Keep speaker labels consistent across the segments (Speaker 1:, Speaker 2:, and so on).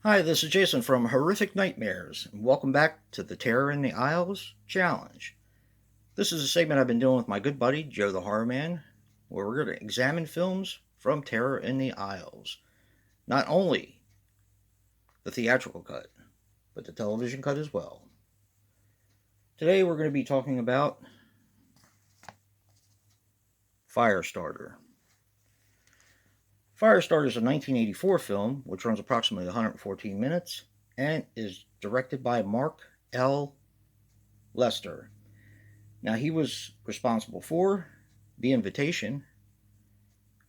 Speaker 1: Hi, this is Jason from Horrific Nightmares, and welcome back to the Terror in the Isles Challenge. This is a segment I've been doing with my good buddy Joe the Horror Man, where we're going to examine films from Terror in the Isles. Not only the theatrical cut, but the television cut as well. Today we're going to be talking about Firestarter. Firestarter is a 1984 film which runs approximately 114 minutes and is directed by Mark L. Lester. Now, he was responsible for The Invitation,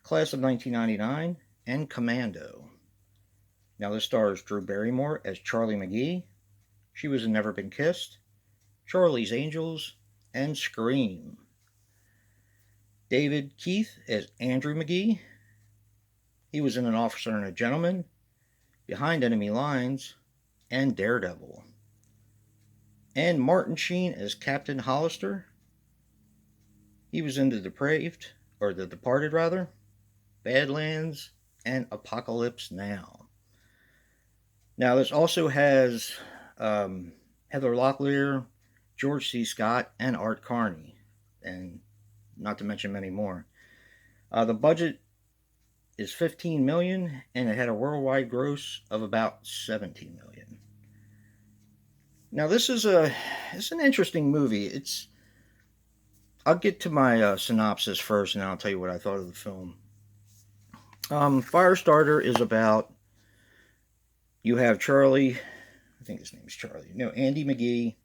Speaker 1: Class of 1999, and Commando. Now, this stars Drew Barrymore as Charlie McGee. She was in Never Been Kissed, Charlie's Angels, and Scream. David Keith as Andrew McGee. He was in An Officer and a Gentleman, Behind Enemy Lines, and Daredevil. And Martin Sheen as Captain Hollister. He was in The Departed rather, Badlands, and Apocalypse Now. Now, this also has Heather Locklear, George C. Scott, and Art Carney, and not to mention many more. The budget is $15 million, and it had a worldwide gross of about $17 million. Now, this is an interesting movie. I'll get to my synopsis first, and then I'll tell you what I thought of the film. Firestarter is about, you have Charlie, I think his name is Charlie, no, Andy McGee,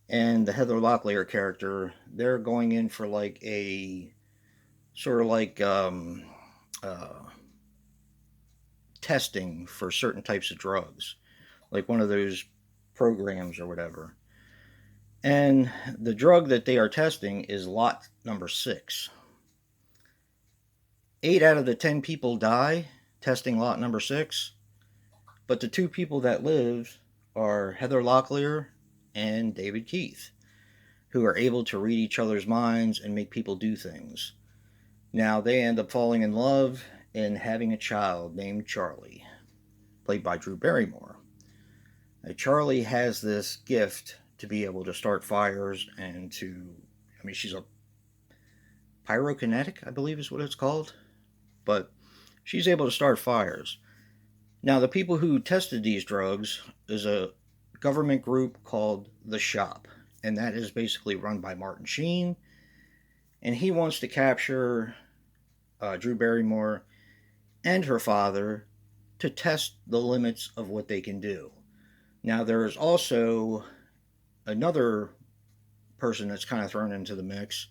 Speaker 1: and the Heather Locklear character. They're going in for like a sort of like testing for certain types of drugs, like one of those programs or whatever. And the drug that they are testing is lot number 6. 8 out of the 10 people die testing lot number 6, but the 2 people that live are Heather Locklear and David Keith, who are able to read each other's minds and make people do things. Now, they end up falling in love and having a child named Charlie, played by Drew Barrymore. Now, Charlie has this gift to be able to start fires and she's a pyrokinetic, I believe is what it's called, but she's able to start fires. Now, the people who tested these drugs is a government group called The Shop, and that is basically run by Martin Sheen, and he wants to capture Drew Barrymore and her father to test the limits of what they can do. Now, there's also another person that's kind of thrown into the mix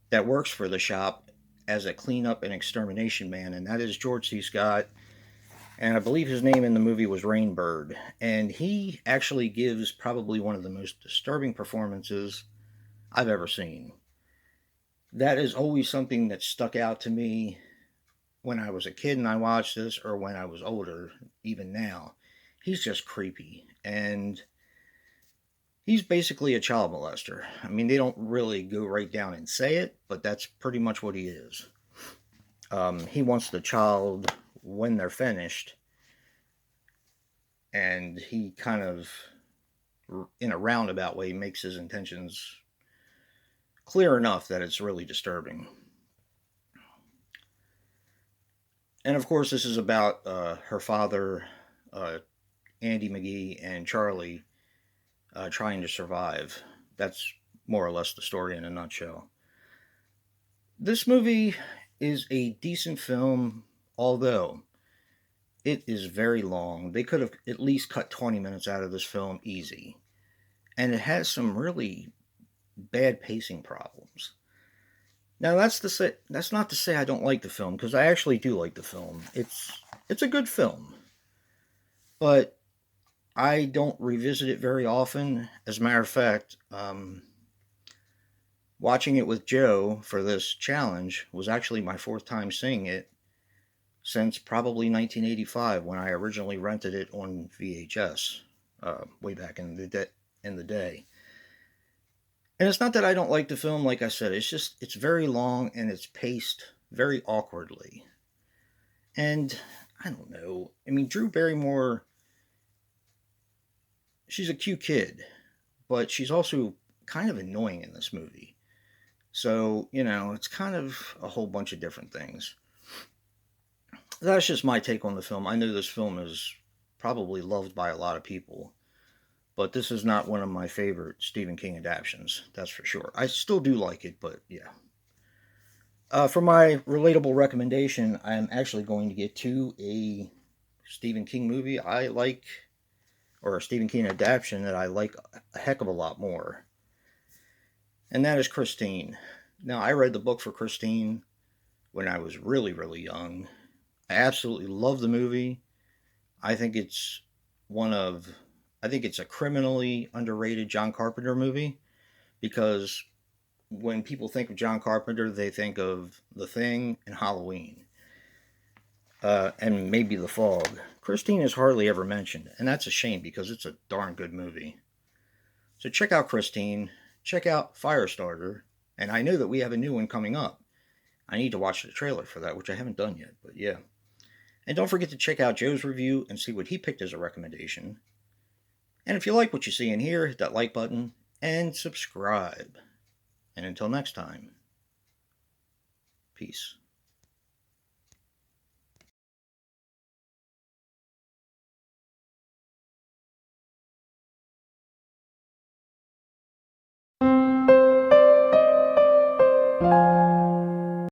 Speaker 1: that works for the shop as a cleanup and extermination man, and that is George C. Scott. And I believe his name in the movie was Rainbird. And he actually gives probably one of the most disturbing performances I've ever seen. That is always something that stuck out to me when I was a kid and I watched this, or when I was older, even now. He's just creepy. And he's basically a child molester. I mean, they don't really go right down and say it, but that's pretty much what he is. He wants the child when they're finished, and he kind of, in a roundabout way, makes his intentions clear enough that it's really disturbing. And of course, this is about her father, Andy McGee, and Charlie trying to survive. That's more or less the story in a nutshell. This movie is a decent film, although it is very long. They could have at least cut 20 minutes out of this film easy. And it has some really bad pacing problems. Now, that's not to say I don't like the film, because I actually do like the film. It's a good film. But I don't revisit it very often. As a matter of fact, watching it with Joe for this challenge was actually my 4th time seeing it since probably 1985, when I originally rented it on VHS, way back in the day. And it's not that I don't like the film, like I said, it's very long and it's paced very awkwardly. And I don't know. I mean, Drew Barrymore, she's a cute kid, but she's also kind of annoying in this movie. So, it's kind of a whole bunch of different things. That's just my take on the film. I know this film is probably loved by a lot of people, but this is not one of my favorite Stephen King adaptations, that's for sure. I still do like it, but yeah. For my relatable recommendation, I'm actually going to get to a Stephen King movie I like, or a Stephen King adaptation that I like a heck of a lot more, and that is Christine. Now, I read the book for Christine when I was really, really young. I absolutely love the movie. I think it's one of, I think it's a criminally underrated John Carpenter movie because when people think of John Carpenter, they think of The Thing and Halloween, and maybe The Fog. Christine is hardly ever mentioned, and that's a shame because it's a darn good movie. So check out Christine, check out Firestarter, and I know that we have a new one coming up. I need to watch the trailer for that, which I haven't done yet, but yeah. And don't forget to check out Joe's review and see what he picked as a recommendation. And if you like what you see in here, hit that like button and subscribe. And until next time, peace.